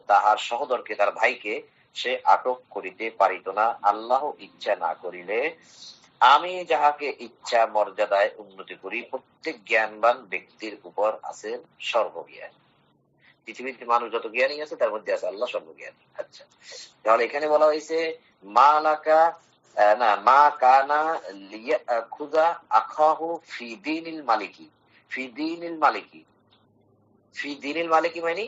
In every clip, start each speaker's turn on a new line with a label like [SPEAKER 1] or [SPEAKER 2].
[SPEAKER 1] তাহার সহোদরকে তার ভাইকে সে আটক করিতে পারিত না আল্লাহ ইচ্ছা না করিলে। আমি যাহাকে ইচ্ছা মর্যাদায় উন্নতি করি। প্রত্যেক জ্ঞানবান ব্যক্তির উপর আছে সর্বজ্ঞান। পৃথিবীতে মানুষ যত জ্ঞানী আছে তার মধ্যে আছে আল্লাহ সর্বজ্ঞানী। আচ্ছা, তাহলে এখানে বলা হয়েছে মা লাকা না মা কানা লিয়াখুযা আখাহু ফি দীনিল মালিকি। ফি দীনিল মালিকি, ফি দীনিল মালিকি মানে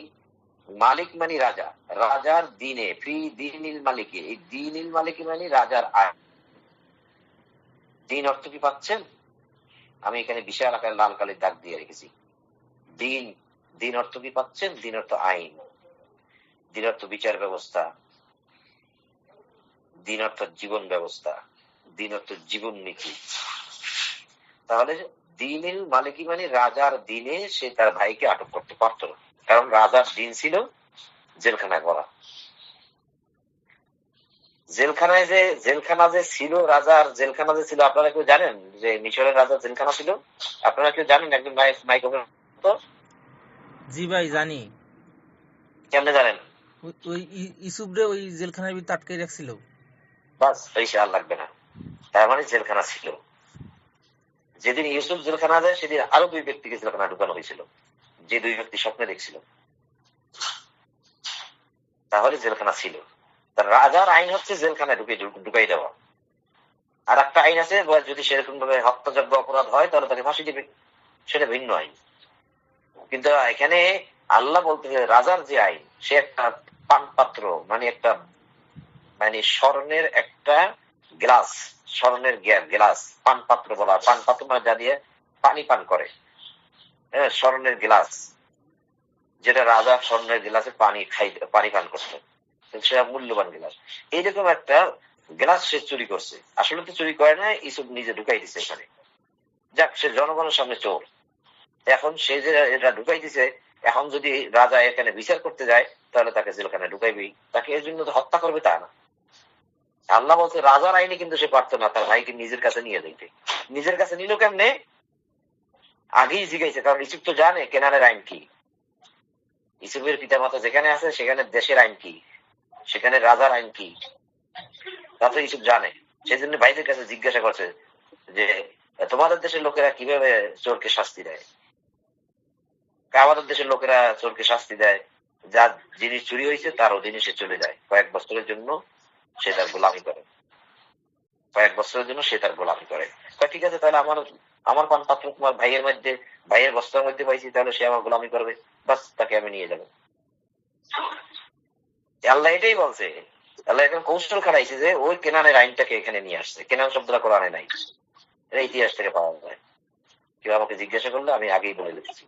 [SPEAKER 1] মালিক মানে রাজা, রাজার দিনে। ফি দীনিল মালিকি, এই দীনিল মালিকি মানে রাজার আইন। দিন অর্থ কি পাচ্ছেন? আমি এখানে বিশাল আকারে লাল কালির দাগ দিয়ে রেখেছি। দিন, দিন অর্থ কি পাচ্ছেন? দিন অর্থ আইন, দিন অর্থ বিচার ব্যবস্থা, দিন অর্থ জীবন ব্যবস্থা, দিন অর্থ জীবন নীতি। তাহলে দিনের মালিকি মানে রাজার দিনে সে তার ভাইকে আটক করতে পারত না, কারণ রাজার দিন ছিল জেলখানায় করা। জেলখানা যে ছিল, রাজার জেলখানা যে ছিল, আপনারা কেউ জানেন যে মিশরের রাজার জেলখানা ছিল? আপনারা কেউ জানেন? একজন মাইক ওপেন।
[SPEAKER 2] জি ভাই জানি।
[SPEAKER 1] কেমনে জানেন?
[SPEAKER 2] ওই ইসুফ রে ওই জেলখানার ভিতরে আটকে রাখছিল।
[SPEAKER 1] বাস, বেশি আর লাগবে না। তার মানে জেলখানা ছিল। যেদিন ইউসুফ জেলখানা যায় সেদিন আরো দুই ব্যক্তিকে জেলখানা ঢুকানো হয়েছিল, যে দুই ব্যক্তি স্বপ্নে দেখছিল। তাহলে জেলখানা ছিল। রাজার আইন হচ্ছে জেলখানায় ঢুকাই দেওয়া। আর একটা আইন আছে, যদি সেরকম ভাবে হত্যাযোগ্য অপরাধ হয় তাহলে তাকে ফাঁসি দিবে, সেটা ভিন্ন আইন। কিন্তু এখানে আল্লাহ বলতে রাজার যে আইন, সে একটা পানপাত্র মানে একটা স্বর্ণের একটা গ্লাস, স্বর্ণের গ্লাস, পানপাত্র বলা। পানপাত্র মানে যা দিয়ে পানি পান করে, হ্যাঁ, স্বর্ণের গ্লাস, যেটা রাজা স্বর্ণের গ্লাসে পানি পান করতেন, সেটা মূল্যবান গ্লাস। এইরকম একটা গ্লাস সে চুরি করছে। আসলে তো চুরি করে না, ইসুফ নিজে ঢুকাই দিছে এখানে। যাক, সে জনগণের সামনে চোর। এখন সে যে এটা ঢুকাই দিছে, এখন যদি রাজা এখানে বিচার করতে যায় তাহলে তাকে জেলখানে ঢুকাইবি, তাকে এর জন্য হত্যা করবে তা না। আল্লাহ বলছে রাজার আইনে কিন্তু সে পারতো না তার ভাইকে নিজের কাছে নিয়ে যেতে। নিজের কাছে নিল কেমনে? আগেই জিজ্ঞাসা, কারণ ইসুফ তো জানে কেনানের আইন কি। ইসুফের পিতামাতা যেখানে আছে সেখানে দেশের আইন কি, সেখানে রাজার আইন কি, তা তো ইসুফ জানে। সেই জন্য ভাইদের কাছে জিজ্ঞাসা করছে যে তোমাদের দেশের লোকেরা কিভাবে চোরকে শাস্তি দেয়? আমাদের দেশের লোকেরা চোরকে শাস্তি দেয়, যার জিনিস চুরি হয়েছে তারও জিনিসে চলে যায়, কয়েক বছরের জন্য সে তার গোলামি করে, কয়েক বছরের জন্য সে তার গোলামি করে। ঠিক আছে, তাহলে আমার পানপাত্র তোমার ভাইয়ের মধ্যে, ভাইয়ের বস্তার মধ্যে পাইছি, তাহলে সে আমার গোলামি করবে, বাস তাকে আমি নিয়ে যাবো। আল্লাহ এটাই বলছে। আল্লাহ এখন কৌশল খাটাইছে যে ওই কেনানের আইনটাকে এখানে নিয়ে আসছে। কেনান শব্দটা কোরআনে নাই, এটা ইতিহাস থেকে পাওয়া যায়। কেউ আমাকে জিজ্ঞাসা করলে আমি আগেই বলে দিচ্ছি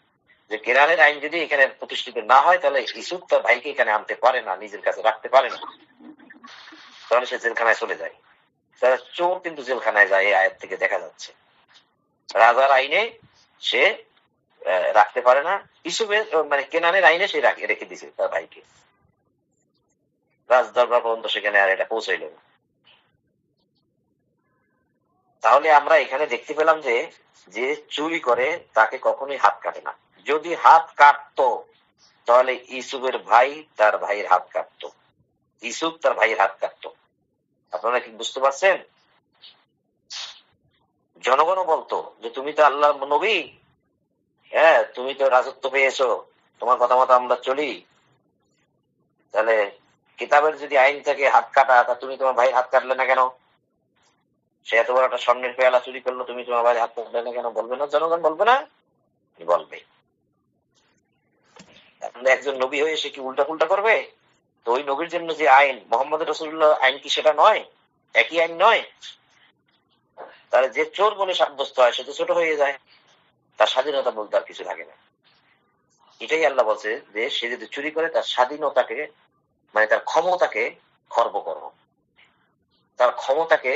[SPEAKER 1] যে কেনানের আইন যদি এখানে প্রতিষ্ঠিত না হয় তাহলে ইসুফ তার ভাইকে এখানে আনতে পারে না, নিজের কাছে রাখতে পারে না, তাহলে সে জেলখানায় চলে যায়। তারা চোর কিন্তু জেলখানায় যায়, এই আয়াত থেকে দেখা যাচ্ছে। রাজার আইনে সে রাখতে পারে না, ইসুফের কেনানের আইনে সে রেখে দিছে তার ভাইকে। রাজ দরবার পর্যন্ত সেখানে আর এটা পৌঁছাইল না। তাহলে আমরা এখানে দেখতে পেলাম যে যে চুরি করে তাকে কখনোই হাত কাটে না। যদি হাত কাটতো তাহলে ইসুফের ভাই তার ভাইয়ের হাত কাটতো, ইসুফ তার ভাইয়ের হাত কাটতো। আপনারা কি বুঝতে পারছেন? জনগণও বলতো যে তুমি তো আল্লাহর নবী, হ্যাঁ, তুমি তো রাজত্ব পেয়েছো, তোমার কথা মতো আমরা চলি, তাহলে কিতাবের যদি আইন থাকে হাত কাটা, তা তুমি তোমার ভাই হাত কাটলে না কেন? সে এত বড় একটা স্বর্ণের পেয়ালা চুরি করলো, তুমি তোমার ভাই হাত কাটলে না কেন? বলবে না জনগণ? বলবে না? বলবে। এখন একজন নবী হয়ে সে কি উল্টা পুল্টা করবে? তো ওই নবীর জন্য যে আইন, মোহাম্মদ রাসূলুল্লাহ আইন কি সেটা নয়? একই আইন নয়? তাহলে যে চোর বলে সাব্যস্ত হয় সে তো ছোট হয়ে যায়, তার স্বাধীনতা বলতে আর কিছু লাগে না। এটাই আল্লাহ বলছে যে সে যদি চুরি করে তার স্বাধীনতাকে তার ক্ষমতাকে খর্ব করো। তার ক্ষমতাকে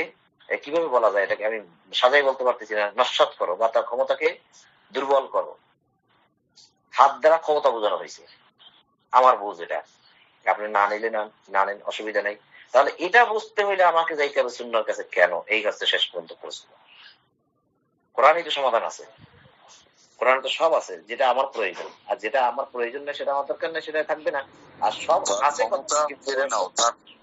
[SPEAKER 1] কিভাবে বলা যায়, এটাকে আমি সাজাই বলতে পারতেছি না, নস্যাৎ করো বা তার ক্ষমতাকে দুর্বল করো। হাত দ্বারা ক্ষমতা বোঝানো হয়েছে, আমার বুঝ এটা। আপনি না নিলে না নেন, অসুবিধা নেই। তাহলে এটা বুঝতে হইলে আমাকে যাইতে হবে সুন্নাহর কাছে। কেন? এই কাজটা শেষ পর্যন্ত প্রশ্ন। কোরআনই তো সমাধান আছে। কোরআন তো সব আছে, যেটা আমার প্রয়োজন, আর যেটা আমার প্রয়োজন না সেটা আমার দরকার না সেটা থাকবে না। আর সব
[SPEAKER 3] তার
[SPEAKER 1] আছে
[SPEAKER 3] ক্ষমতা কেড়ে নাও,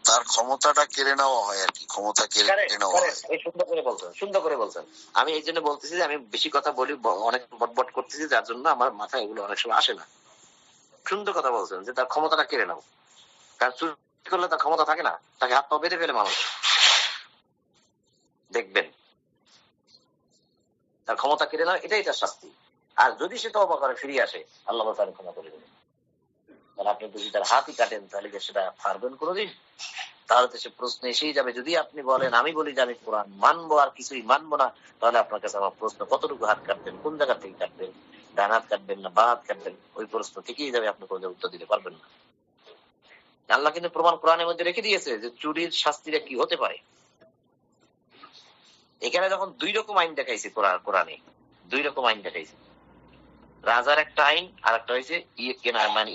[SPEAKER 3] তার ক্ষমতাটা কেড়ে নেওয়া হয় আর কি, ক্ষমতা কেড়ে নেওয়া হয়।
[SPEAKER 1] এই সুন্দর করে বলছেন, সুন্দর করে বলছেন। আমি এই জন্য বলতেছি যে আমি বেশি কথা বলি, অনেক বটবট করতেছি, যার জন্য আমার মাথায় এগুলো অনেক সময় আসে না। সুন্দর কথা বলছেন যে তার ক্ষমতাটা কেড়ে নাও, কারণ চুরি করলে তার ক্ষমতা থাকে না, তাকে হাত পা বেঁধে ফেলে মানুষ, দেখবেন। তার ক্ষমতা কেড়ে নাও, এটাই তার শাস্তি। আর যদি সে তওবা করে ফিরে আসে, আল্লাহ তাআলা ক্ষমা করে দেবেন। তাহলে আপনি যদি তার হাতই কাটেন তাহলে কি সেটা পারবেন কোনোদিন? তাহলে তো সে প্রশ্ন এসেই যাবে। যদি আপনি বলেন আমি বলি যে আমি কোরআন মানবো আর কিছুই মানবো না, তাহলে আপনার কাছে আমার প্রশ্ন কতটুকু হাত কাটবেন, কোন জায়গা থেকে কাটবেন, ডান হাত কাটবেন না বা হাত কাটবেন, ওই প্রশ্ন থেকেই যাবে, আপনি কোনো উত্তর দিতে পারবেন না। আল্লাহ কিন্তু প্রমাণ কোরআনের মধ্যে রেখে দিয়েছে যে চুরির শাস্তিটা কি হতে পারে। এখানে যখন দুই রকম আইন দেখাইছে কোরআনে, দুই রকম আইন দেখাইছে। রাজার একটা আইন, আর একটা হয়েছে মানে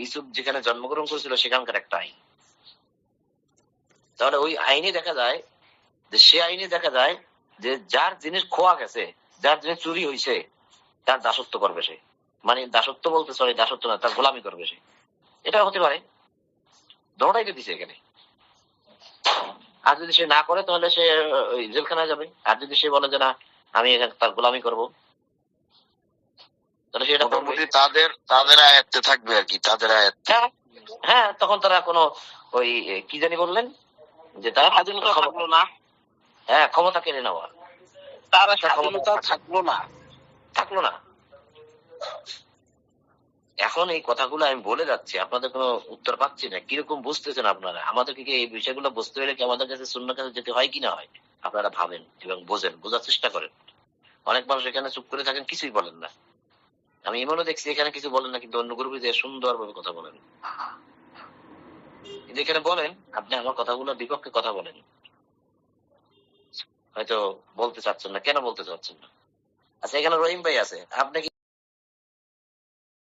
[SPEAKER 1] ইসুফ যেখানে জন্মগ্রহণ করেছিল সেখানকার একটা আইন। তাহলে ওই আইনে দেখা যায় যে যার জিনিস খোয়া গেছে, যার জিনিস চুরি হয়েছে, তার দাসত্ব করবে সে। মানে দাসত্ব বলতে দাসত্ব না, তার গোলামি করবে সে। এটা হতে পারে, দোটাই তো দিছে এখানে। আর যদি সে না করে তাহলে সে জেলখানায় যাবে। আর যদি সে বলে যে না আমি এখানে তার গোলামি করবো, তাহলে সেটা
[SPEAKER 3] মোটামুটি তাদের আয়ত্তে থাকবে আর কি, তাদের আয়ত্তে।
[SPEAKER 1] হ্যাঁ, তখন তারা কোনো ওই কি জানি বললেন যে তার
[SPEAKER 4] স্বাধীনতা থাকলো না,
[SPEAKER 1] হ্যাঁ ক্ষমতা কেড়ে নেওয়া,
[SPEAKER 4] তার স্বাধীনতা থাকলো না।
[SPEAKER 1] এখন এই কথাগুলো আমি বলে যাচ্ছি, আপনাদের কোনো উত্তর পাচ্ছি না। কিরকম বুঝতেছেন আপনারা? আমাদেরকে কি এই বিষয়গুলো বুঝতে হলে কি আমাদের কাছে সুন্নাহর কাছে যেতে হয় কি না হয়? আপনারা ভাবেন এবং বোঝার চেষ্টা করেন। অনেক মানুষ এখানে চুপ করে থাকেন, কিছুই বলেন না। আমি এমনও দেখছি এখানে কিছু বলেন না, কিন্তু অন্য গ্রুপে যে সুন্দরভাবে কথা বলেন। কিন্তু এখানে বলেন, আপনি আমার কথাগুলোর বিপক্ষে কথা বলেন, হয়তো বলতে চাচ্ছেন না। কেন বলতে চাচ্ছেন না? আচ্ছা, এখানে রহিম ভাই আছে, আপনি কি